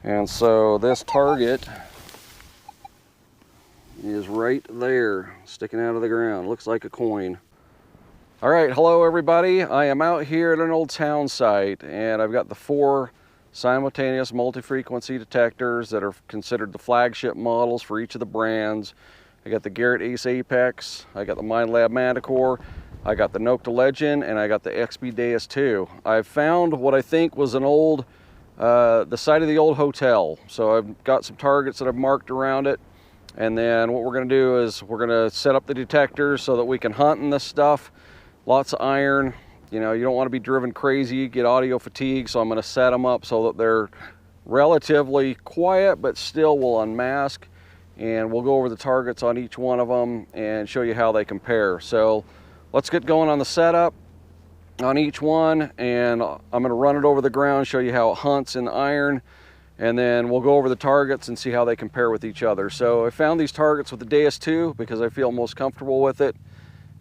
And so this target is right there, sticking out of the ground. Looks like a coin. All right, hello everybody. I am out here at an old town site, and I've got the 4 simultaneous multi-frequency detectors that are considered the flagship models for each of the brands. I got the Garrett Ace Apex, I got the Minelab Manticore, I got the Nokta Legend, and I got the XP Deus 2. I've found what I think was an old, the site of the old hotel. So I've got some targets that I've marked around it. And then what we're gonna do is we're gonna set up the detectors so that we can hunt in this stuff. Lots of iron. You know, you don't want to be driven crazy, get audio fatigue, so I'm going to set them up so that they're relatively quiet but still will unmask, and we'll go over the targets on each one of them and show you how they compare. So let's get going on the setup on each one, and I'm going to run it over the ground, show you how it hunts in the iron, and then we'll go over the targets and see how they compare with each other. So I found these targets with the Deus 2 because I feel most comfortable with it.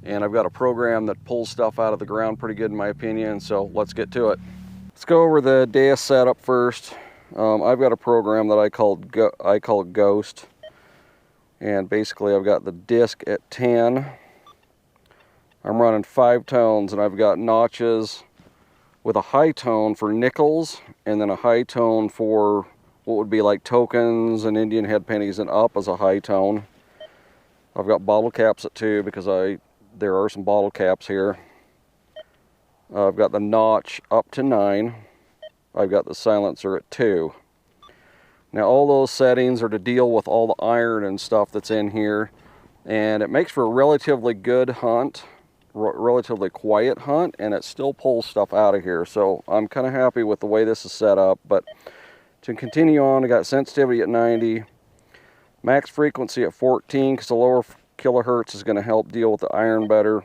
And I've got a program that pulls stuff out of the ground pretty good in my opinion, so let's get to it. Let's go over the Deus setup first. I've got a program that I call Ghost, and basically I've got the disc at 10. I'm running 5 tones, and I've got notches with a high tone for nickels, and then a high tone for what would be like tokens and Indian head pennies, and up as a high tone. I've got bottle caps at 2 because there are some bottle caps here. I've got the notch up to 9. I've got the silencer at 2. Now all those settings are to deal with all the iron and stuff that's in here, and it makes for a relatively good hunt, relatively quiet hunt, and it still pulls stuff out of here. So I'm kind of happy with the way this is set up. But to continue on, I got sensitivity at 90, max frequency at 14 because the lower kilohertz is going to help deal with the iron better.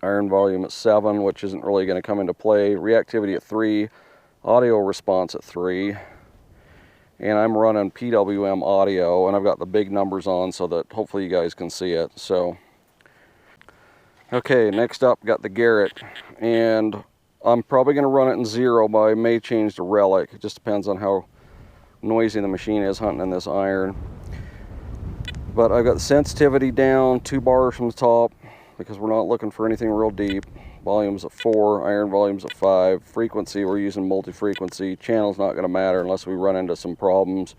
Iron volume at 7, which isn't really going to come into play. Reactivity at 3, audio response at 3, and I'm running PWM audio, and I've got the big numbers on so that hopefully you guys can see it. So okay, next up got the Garrett, and I'm probably going to run it in 0, but I may change to Relic. It just depends on how noisy the machine is hunting in this iron. But I've got the sensitivity down 2 bars from the top because we're not looking for anything real deep. Volume's at 4, iron volume's at 5. Frequency, we're using multi-frequency. Channel's not going to matter unless we run into some problems.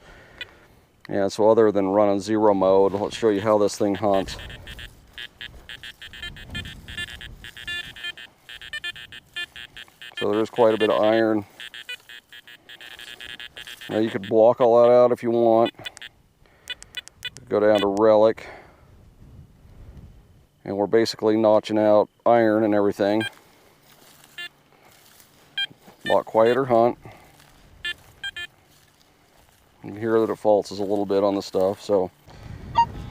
And so other than running 0 mode, let's show you how this thing hunts. So there's quite a bit of iron. Now you could block all that out if you want. Go down to Relic, and we're basically notching out iron and everything. A lot quieter hunt. You can hear that it falses a little bit on the stuff. So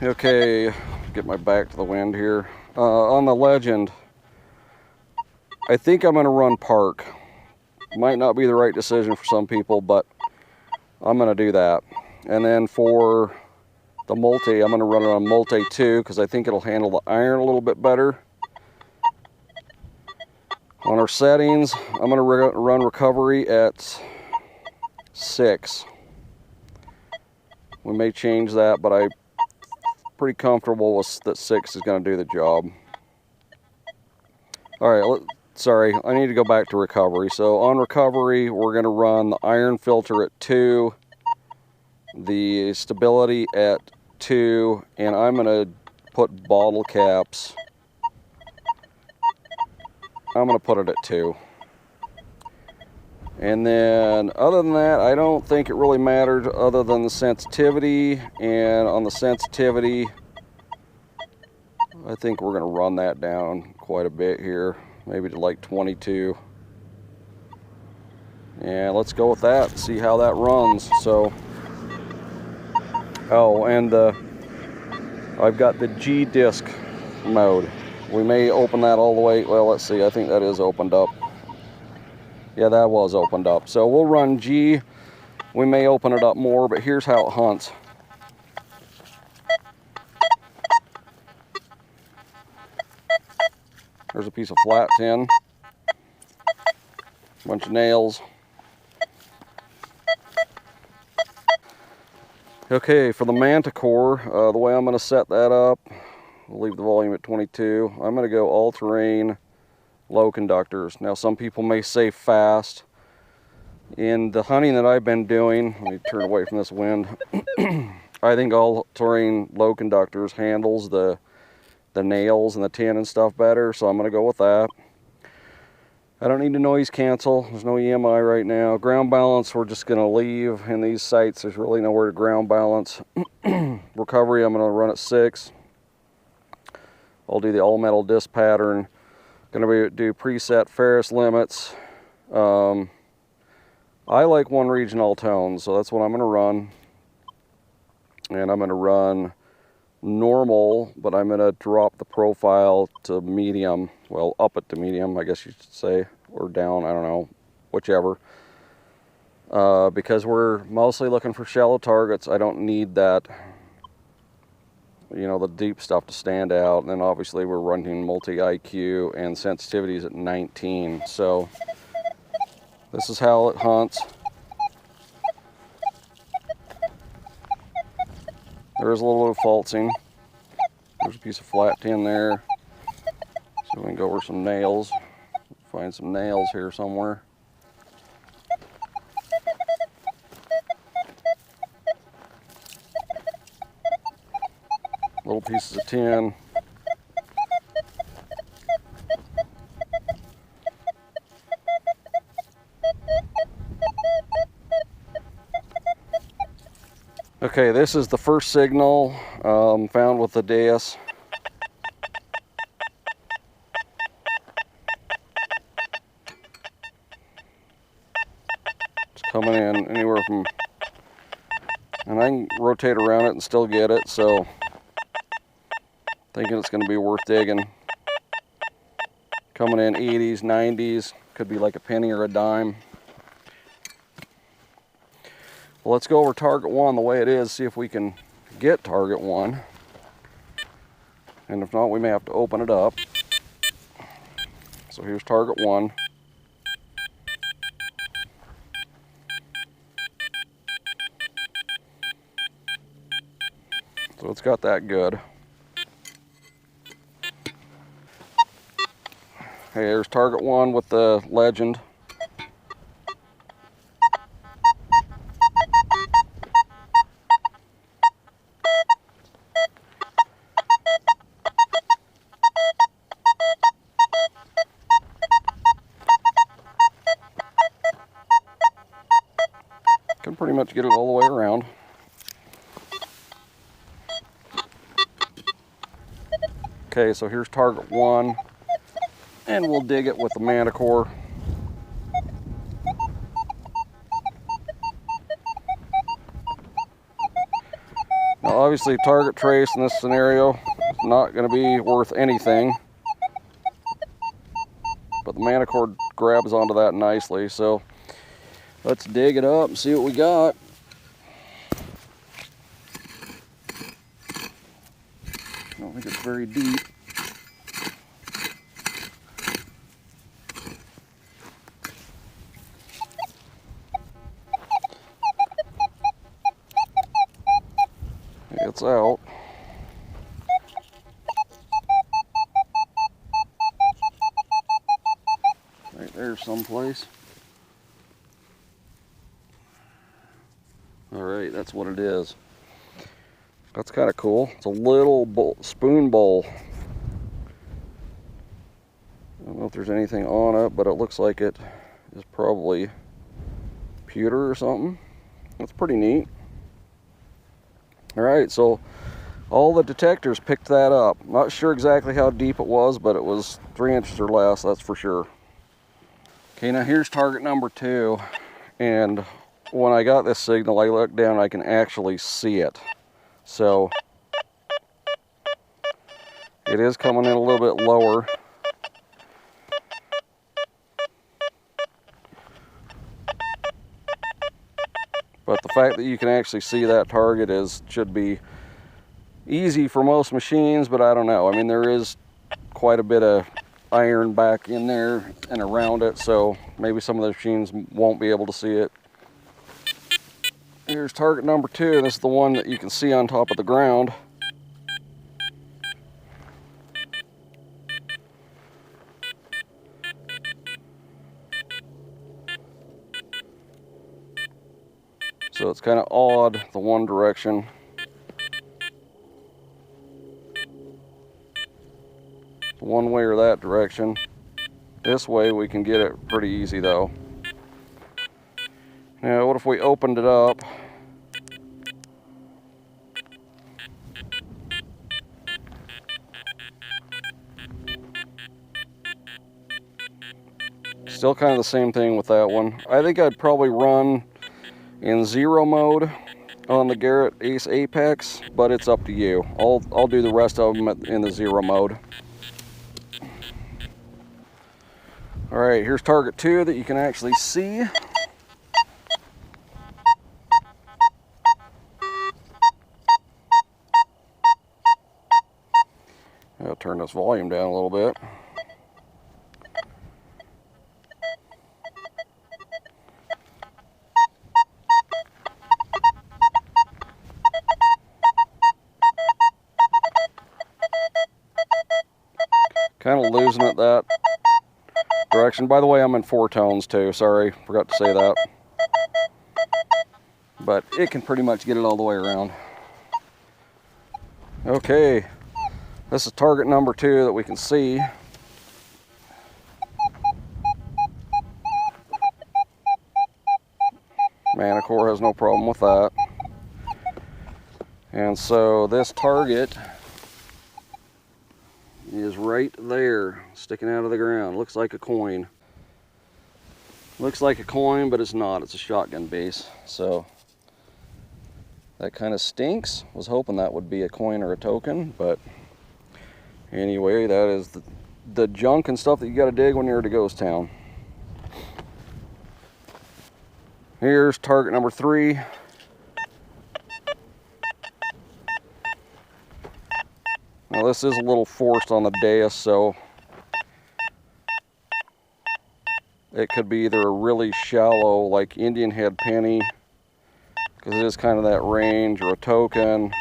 okay, get my back to the wind here. On the Legend, I think I'm going to run Park. Might not be the right decision for some people, but I'm going to do that. And then for the multi, I'm going to run it on multi 2 because I think it'll handle the iron a little bit better. On our settings, I'm going to run recovery at 6. We may change that, but I'm pretty comfortable with that 6 is going to do the job. Alright, sorry, I need to go back to recovery. So on recovery, we're going to run the iron filter at 2, the stability at 2, and I'm going to put bottle caps. I'm going to put it at 2. And then other than that, I don't think it really mattered other than the sensitivity. And on the sensitivity, I think we're going to run that down quite a bit here, maybe to like 22. And let's go with that and see how that runs. So oh, and I've got the G disc mode. We may open that all the way. Well, let's see. I think that is opened up. Yeah, that was opened up. So we'll run G. We may open it up more, but here's how it hunts. There's a piece of flat tin. Bunch of nails. Okay, for the Manticore, the way I'm going to set that up, I'll leave the volume at 22. I'm going to go all-terrain, low conductors. Now, some people may say fast. In the hunting that I've been doing, let me turn away from this wind. I think all-terrain low conductors handles the nails and the tin and stuff better, so I'm going to go with that. I don't need to noise cancel. There's no EMI right now. Ground balance, we're just going to leave. In these sites, there's really nowhere to ground balance. Recovery, I'm going to run at 6. I'll do the all-metal disc pattern. Going to do preset Ferris limits. I like one region all tones, so that's what I'm going to run. And I'm going to run normal, but I'm going to drop the profile to medium. Well, up it to medium, I guess you should say, or down, I don't know, whichever. Because we're mostly looking for shallow targets, I don't need that, you know, the deep stuff to stand out. And then obviously we're running multi-IQ and sensitivities at 19. So this is how it hunts. There is a little bit of falsing. There's a piece of flat tin there. So we can go over some nails. Find some nails here somewhere. Little pieces of tin. Okay, this is the first signal found with the Deus. It's coming in anywhere from, and I can rotate around it and still get it, so thinking it's going to be worth digging. Coming in 80s, 90s, could be like a penny or a dime. Well, let's go over target 1 the way it is, see if we can get target 1. And if not, we may have to open it up. So here's target 1. So it's got that good. Hey, there's target 1 with the Legend. Can pretty much get it all the way around. Okay, so here's target 1, and we'll dig it with the Manticore. Now obviously target trace in this scenario is not going to be worth anything, but the Manticore grabs onto that nicely, so let's dig it up and see what we got. I don't think it's very deep. It's out. Right there someplace. Alright, that's what it is. That's kind of cool. It's a little spoon bowl. I don't know if there's anything on it, but it looks like it is probably pewter or something. That's pretty neat. Alright, so all the detectors picked that up. Not sure exactly how deep it was, but it was 3 inches or less, that's for sure. Okay, now here's target number 2. And when I got this signal, I looked down and I can actually see it. So it is coming in a little bit lower. But the fact that you can actually see that target should be easy for most machines, but I don't know. I mean, there is quite a bit of iron back in there and around it, so maybe some of the machines won't be able to see it. Here's target number 2. This is the one that you can see on top of the ground. So it's kind of odd, the one direction. One way or that direction. This way we can get it pretty easy though. Now what if we opened it up? Still kind of the same thing with that one. I think I'd probably run in 0 mode on the Garrett Ace Apex, but it's up to you. I'll do the rest of them in the 0 mode. All right, here's target 2 that you can actually see. I'll turn this volume down a little bit. Kind of losing it that direction. By the way, I'm in 4 tones too. Sorry, forgot to say that. But it can pretty much get it all the way around. Okay, this is target number 2 that we can see. Manticore has no problem with that. And so this target is right there, sticking out of the ground. Looks like a coin. Looks like a coin, but it's not. It's a shotgun base. So that kind of stinks. Was hoping that would be a coin or a token, but anyway, that is the junk and stuff that you got to dig when you're at a ghost town. Here's target number 3. Now this is a little forced on the dais, so it could be either a really shallow, like Indian head penny, because it is kind of that range, or a token,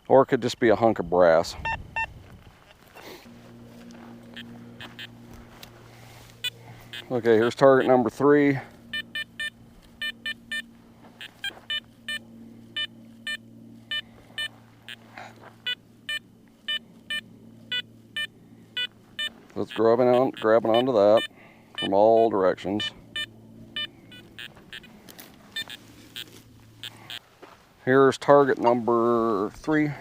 or it could just be a hunk of brass. Okay, here's target number 3. Let's grabbing onto that from all directions. Here's target number 3.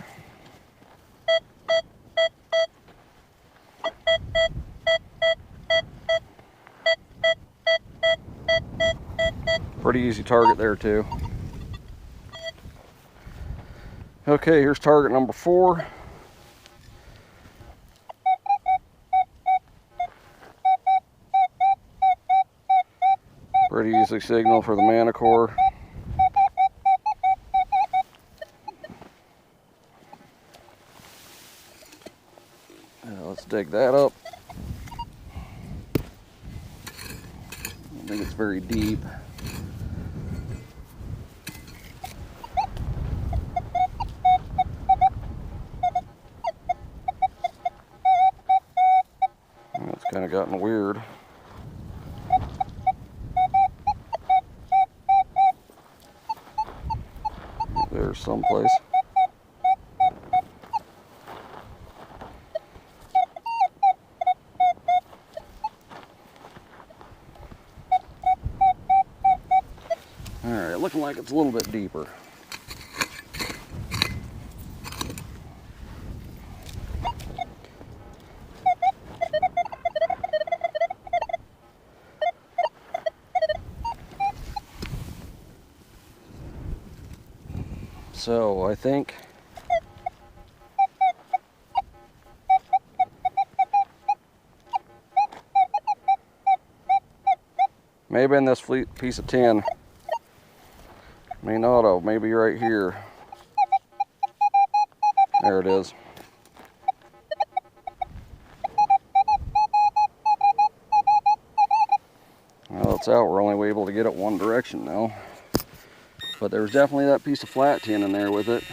Pretty easy target there too. Okay, here's target number 4. Pretty easy signal for the Manticore. Let's dig that up. I think it's very deep. It's kind of gotten weird. There's someplace. All right, looking like it's a little bit deeper. So I think maybe in this piece of tin, may not have, maybe right here. There it is. Well, it's out. We're only able to get it one direction now. But there was definitely that piece of flat tin in there with it.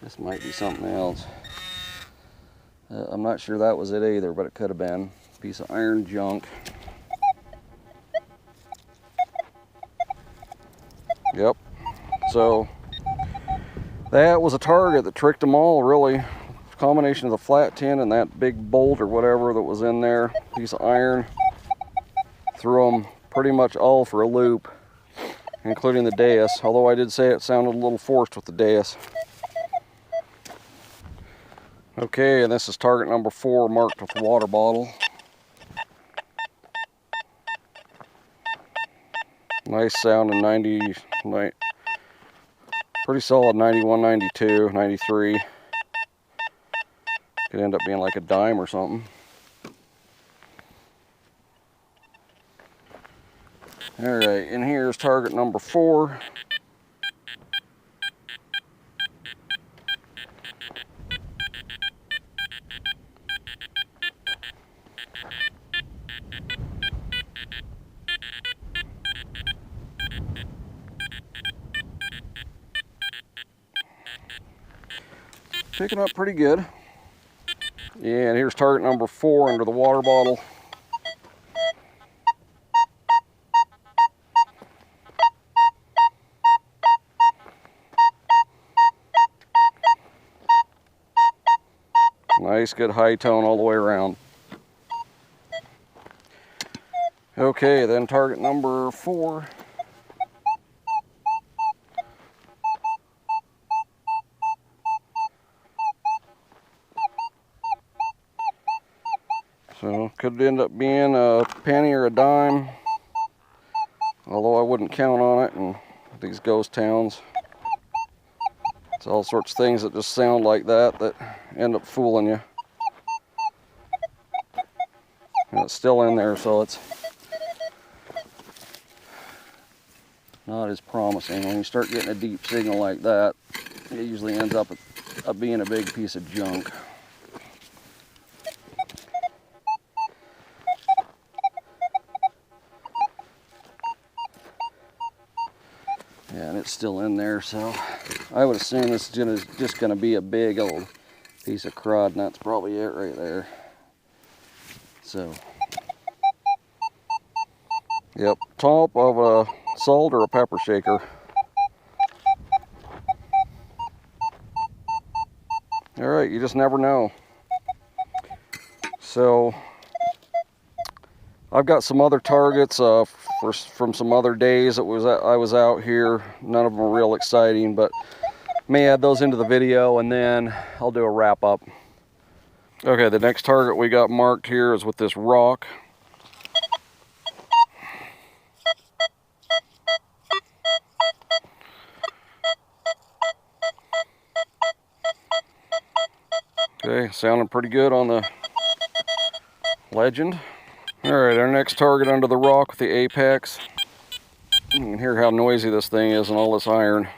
This might be something else. I'm not sure that was it either, but it could have been. Piece of iron junk. Yep. So that was a target that tricked them all, really. Combination of the flat tin and that big bolt or whatever that was in there, piece of iron, threw them pretty much all for a loop, including the Deus, although I did say it sounded a little forced with the Deus. Okay, and this is target number 4, marked with the water bottle. Nice sounding 90, pretty solid 91, 92, 93. Could end up being like a dime or something. All right, and here's target number 4. Picking up pretty good. Yeah, and here's target number 4 under the water bottle. Nice, good high tone all the way around. Okay, then target number 4. So, could end up being a penny or a dime, although I wouldn't count on it in these ghost towns. It's all sorts of things that just sound like that end up fooling you. And it's still in there, so it's not as promising. When you start getting a deep signal like that, it usually ends up being a big piece of junk. Yeah, and it's still in there, so I would assume this is just going to be a big old piece of crud, and that's probably it right there. So, yep, top of a salt or a pepper shaker. All right, you just never know. So, I've got some other targets from some other days that I was out here. None of them are real exciting, but may add those into the video, and then I'll do a wrap up. Okay, the next target we got marked here is with this rock. Okay, sounding pretty good on the Legend. Alright, our next target under the rock with the Apex. You can hear how noisy this thing is and all this iron.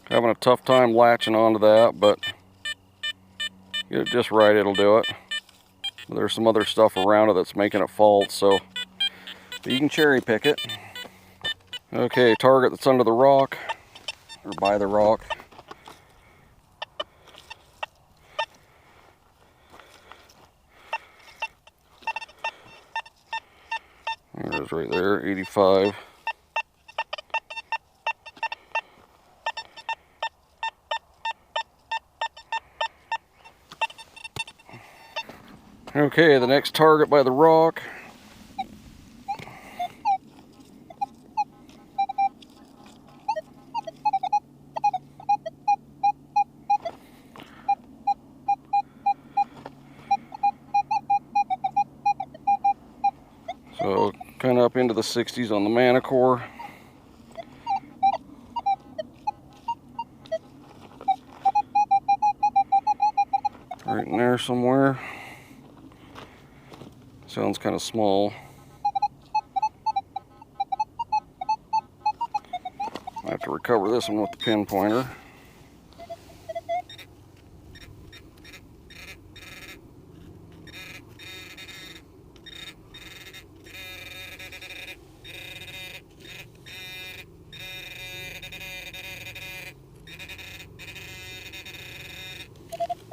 Having a tough time latching onto that, but get it just right, it'll do it. There's some other stuff around it that's making it false, so but you can cherry pick it. Okay, target that's under the rock, or by the rock. There it is right there, 85. Okay, the next target by the rock. So, kind of up into the 60s on the Manticore. Right in there somewhere. Sounds kind of small. I have to recover this one with the pinpointer.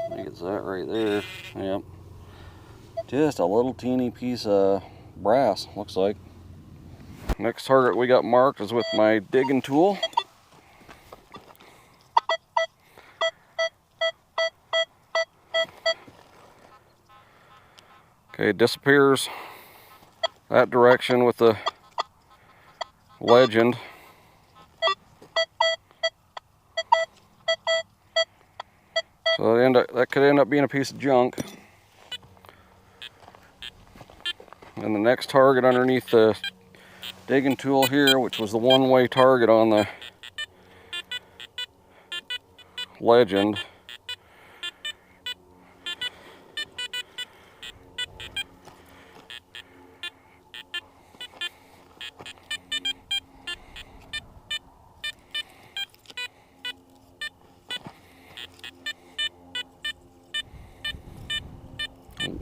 I think it's that right there. Yep. Just a little teeny piece of brass, looks like. Next target we got marked is with my digging tool. Okay, it disappears that direction with the Legend. So that could end up being a piece of junk. And the next target underneath the digging tool here, which was the one-way target on the Legend.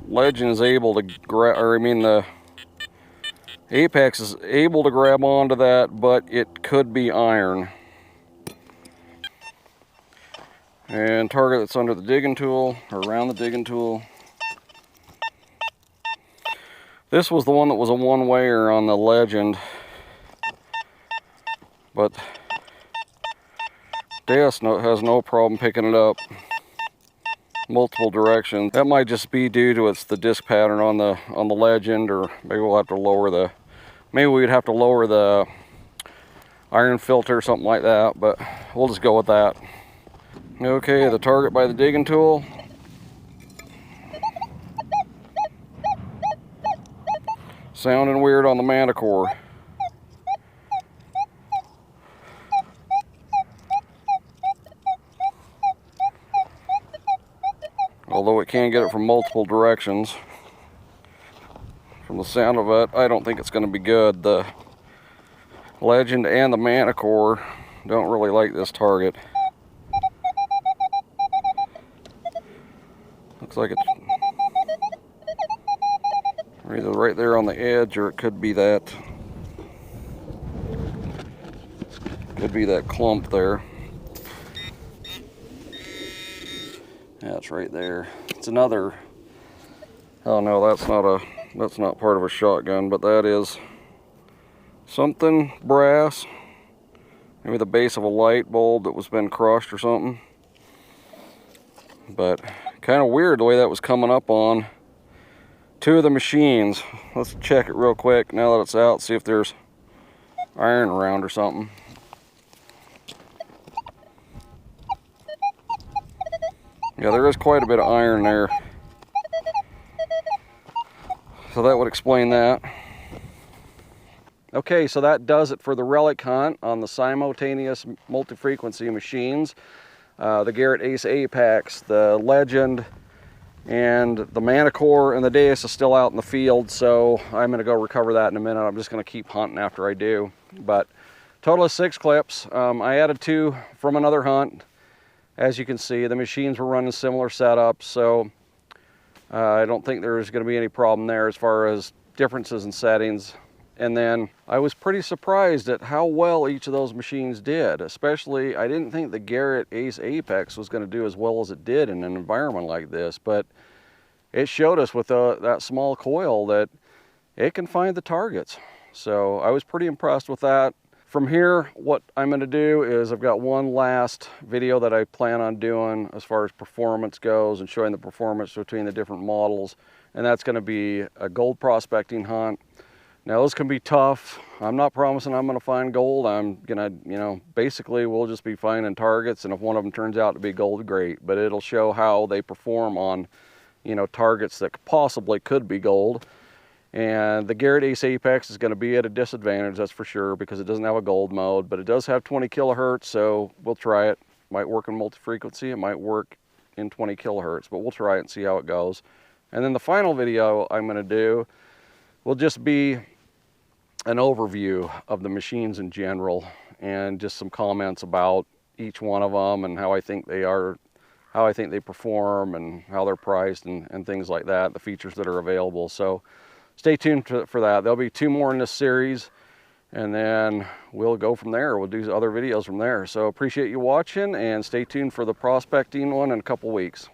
Legend is able to grab, or I mean the Apex is able to grab onto that, but it could be iron. And target that's under the digging tool, or around the digging tool. This was the one that was a one-wayer on the Legend, but Deus has no problem picking it up multiple directions. That might just be due to the disc pattern on the Legend, or maybe we'll have to lower the, maybe we'd have to lower the iron filter or something like that, but we'll just go with that. Okay, the target by the digging tool. Sounding weird on the Manticore. Although it can get it from multiple directions. From the sound of it, I don't think it's going to be good. The Legend and the Manticore don't really like this target. Looks like it's either right there on the edge, or it could be that clump there. Yeah, it's right there. It's another, oh no, that's not part of a shotgun, but that is something brass. Maybe the base of a light bulb that was been crushed or something. But kind of weird the way that was coming up on two of the machines. Let's check it real quick now that it's out, see if there's iron around or something. Yeah, there is quite a bit of iron there. So that would explain that. Okay, so that does it for the Relic hunt on the simultaneous multi-frequency machines. The Garrett Ace Apex, the Legend, and the Manticore, and the Deus is still out in the field, so I'm going to go recover that in a minute. I'm just going to keep hunting after I do. But total of 6 clips. I added 2 from another hunt. As you can see, the machines were running similar setups, so I don't think there's going to be any problem there as far as differences in settings. And then I was pretty surprised at how well each of those machines did. Especially, I didn't think the Garrett Ace Apex was going to do as well as it did in an environment like this, but it showed us with that small coil that it can find the targets. So I was pretty impressed with that. From here, what I'm going to do is I've got one last video that I plan on doing as far as performance goes and showing the performance between the different models. And that's going to be a gold prospecting hunt. Now, those can be tough. I'm not promising I'm going to find gold. I'm going to, basically we'll just be finding targets. And if one of them turns out to be gold, great. But it'll show how they perform on, targets that possibly could be gold. And the Garrett Ace Apex is going to be at a disadvantage, that's for sure, because it doesn't have a gold mode, but it does have 20 kilohertz, so we'll try it. Might work in multi-frequency, it might work in 20 kilohertz, but we'll try it and see how it goes. And then the final video I'm going to do will just be an overview of the machines in general, and just some comments about each one of them and how I think they are, how I think they perform, and how they're priced, and things like that, the features that are available. So stay tuned for that. There'll be 2 more in this series, and then we'll go from there. We'll do other videos from there. So appreciate you watching, and stay tuned for the prospecting one in a couple weeks.